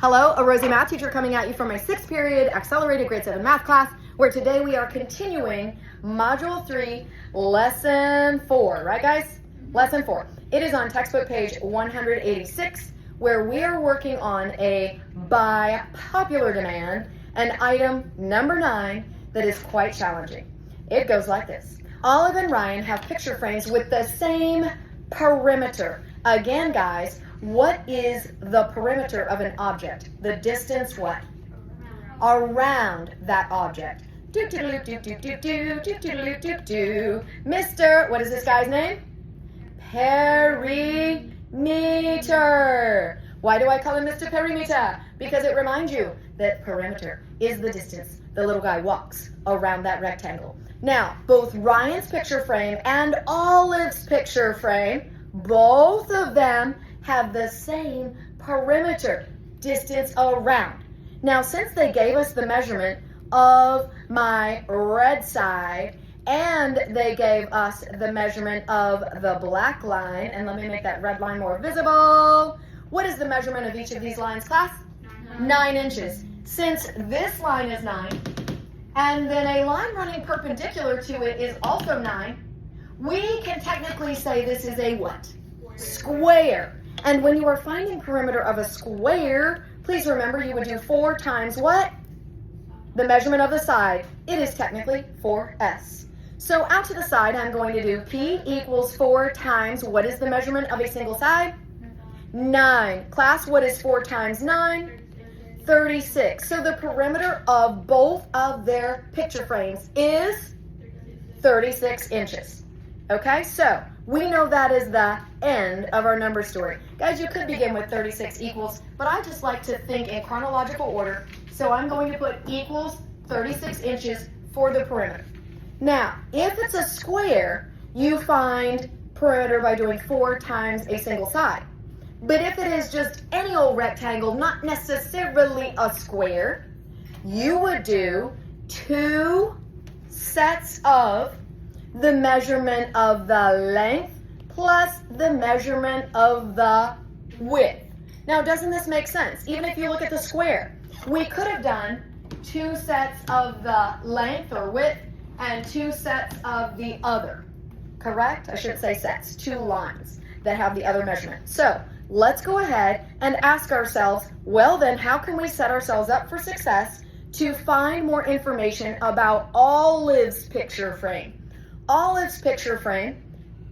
Hello, a Rosie math teacher coming at you from my 6th period accelerated grade 7 math class, where today we are continuing module 3, lesson 4, right guys? Lesson 4. It is on textbook page 186, where we are working on a by popular demand, an item number 9 that is quite challenging. It goes like this. Olive and Ryan have picture frames with the same perimeter. Again, guys, what is the perimeter of an object? The distance what? Around that object. Mr. What is this guy's name? Perimeter. Why do I call him Mr. Perimeter? Because it reminds you that perimeter is the distance the little guy walks around that rectangle. Now, both Ryan's picture frame and Olive's picture frame, both of them have the same perimeter, distance around. Now, since they gave us the measurement of my red side and they gave us the measurement of the black line, and let me make that red line more visible. What is the measurement of each of these lines, class? 9 inches. Since this line is 9, and then a line running perpendicular to it is also 9, we can technically say this is a what? Square. And when you are finding perimeter of a square, please remember you would do 4 times what? The measurement of the side. It is technically 4s. So out to the side, I'm going to do P equals 4 times, what is the measurement of a single side? 9. Class, what is 4 times 9? 36. So the perimeter of both of their picture frames is 36 inches. Okay, so we know that is the end of our number story. Guys, you could begin with 36 equals, but I just like to think in chronological order, so I'm going to put equals 36 inches for the perimeter. Now, if it's a square, you find perimeter by doing 4 times a single side. But if it is just any old rectangle, not necessarily a square, you would do 2 sets of the measurement of the length plus the measurement of the width. Now, doesn't this make sense? Even if you look at the square, we could have done 2 sets of the length or width and 2 sets of the other. Correct? I shouldn't say sets, 2 lines that have the other measurement. So let's go ahead and ask ourselves, well then, how can we set ourselves up for success to find more information about Olive's picture frame? Olive's picture frame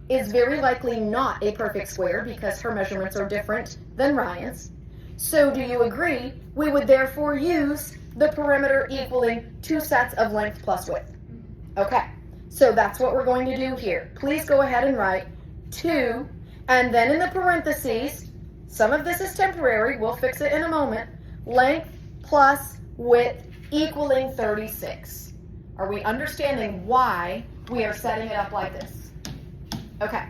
is very likely not a perfect square because her measurements are different than Ryan's. So do you agree we would therefore use the perimeter equaling 2 sets of length plus width? Okay, so that's what we're going to do here. Please go ahead and write 2, and then in the parentheses, some of this is temporary, we'll fix it in a moment, length plus width equaling 36. Are we understanding why we are setting it up like this? Okay,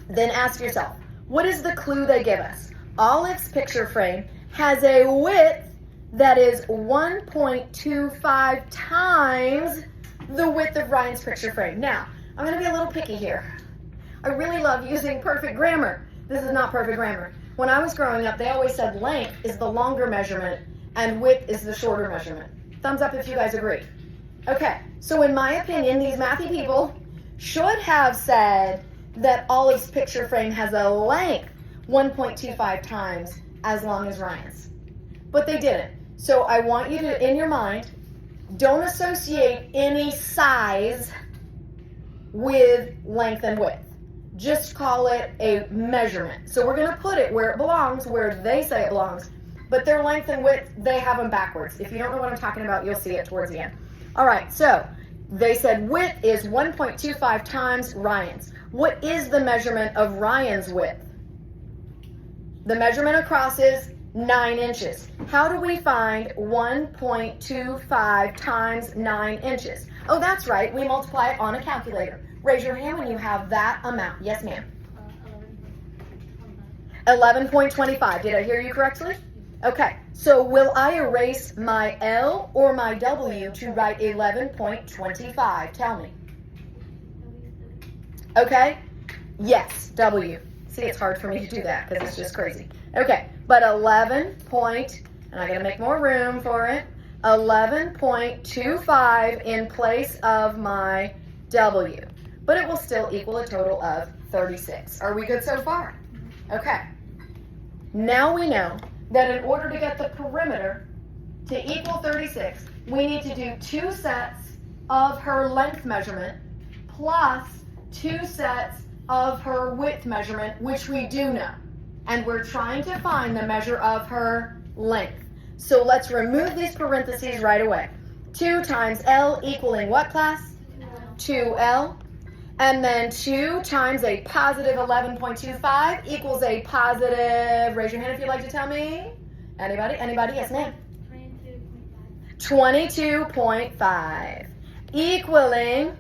then ask yourself, what is the clue they give us? Olive's picture frame has a width that is 1.25 times the width of Ryan's picture frame. Now, I'm going to be a little picky here. I really love using perfect grammar. This is not perfect grammar. When I was growing up, they always said length is the longer measurement and width is the shorter measurement. Thumbs up if you guys agree. Okay, so in my opinion, these mathy people should have said that Olive's picture frame has a length 1.25 times as long as Ryan's. But they didn't. So I want you to, in your mind, don't associate any size with length and width. Just call it a measurement. So we're going to put it where it belongs, where they say it belongs. But their length and width, they have them backwards. If you don't know what I'm talking about, you'll see it towards the end. All right, so they said width is 1.25 times Ryan's. What is the measurement of Ryan's width? The measurement across is 9 inches. How do we find 1.25 times 9 inches? Oh, that's right, we multiply it on a calculator. Raise your hand when you have that amount. Yes, ma'am. 11.25. Did I hear you correctly? Okay, so will I erase my L or my W to write 11.25? Tell me. Okay? Yes, W. See, it's hard for me to do that because it's just crazy. Okay, but 11 point, and I gotta make more room for it, 11.25 in place of my W. But it will still equal a total of 36. Are we good so far? Okay. Now we know that in order to get the perimeter to equal 36, we need to do 2 sets of her length measurement plus 2 sets of her width measurement, which we do know. And we're trying to find the measure of her length. So let's remove these parentheses right away. 2 times L equaling what, class? 2L. And then 2 times a positive 11.25 equals a positive, raise your hand if you'd like to tell me. Anybody? Anybody? Yes, ma'am. 22.5 equaling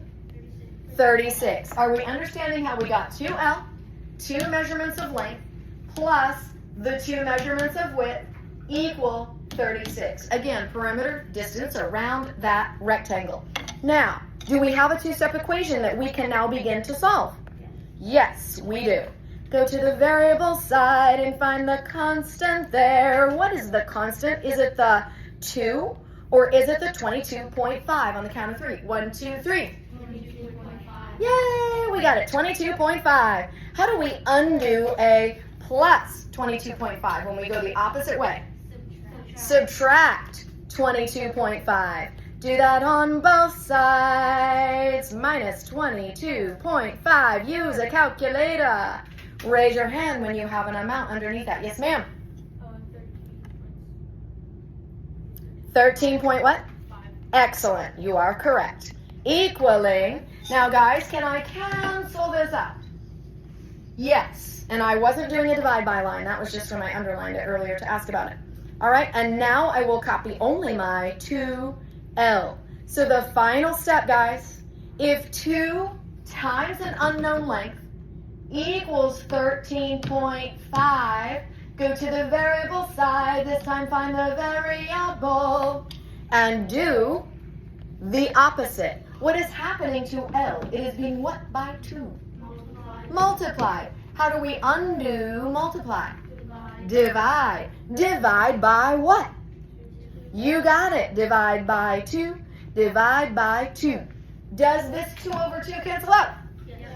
36. Are we understanding how we got 2L, 2 measurements of length, plus the 2 measurements of width equal 36? Again, perimeter, distance around that rectangle. Now, do we have a 2-step equation that we can now begin to solve? Yes, we do. Go to the variable side and find the constant there. What is the constant? Is it the 2 or is it the 22.5 on the count of 3? 1, 2, 3. 22.5. Yay, we got it, 22.5. How do we undo a plus 22.5 when we go the opposite way? Subtract 22.5. Do that on both sides. Minus 22.5. Use a calculator. Raise your hand when you have an amount underneath that. Yes, ma'am. 13 point what? 5. Excellent. You are correct. Equaling. Now, guys, can I cancel this out? Yes. And I wasn't doing a divide by line. That was just when I underlined it earlier to ask about it. All right. And now I will copy only my 2L. So the final step, guys, if 2 times an unknown length equals 13.5, go to the variable side, this time find the variable, and do the opposite. What is happening to L? It is being what by 2? Multiplied. How do we undo multiply? Divide. Divide by what? You got it. Divide by 2. Divide by 2. Does this 2 over 2 cancel out?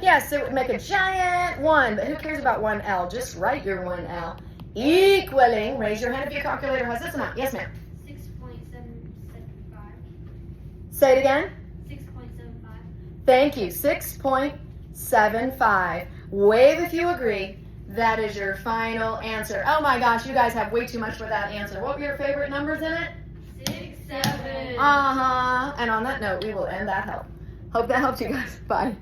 Yes, it would make a giant 1, but who cares about 1L? Just write your 1L. Equaling, raise your hand if your calculator has this amount. Yes, ma'am. 6.775. Say it again. 6.75. Thank you. 6.75. Wave if you agree. That is your final answer. Oh my gosh, you guys have way too much for that answer. What were your favorite numbers in it? 6, 7. And on that note, we will end that help. Hope that helped you guys. Bye.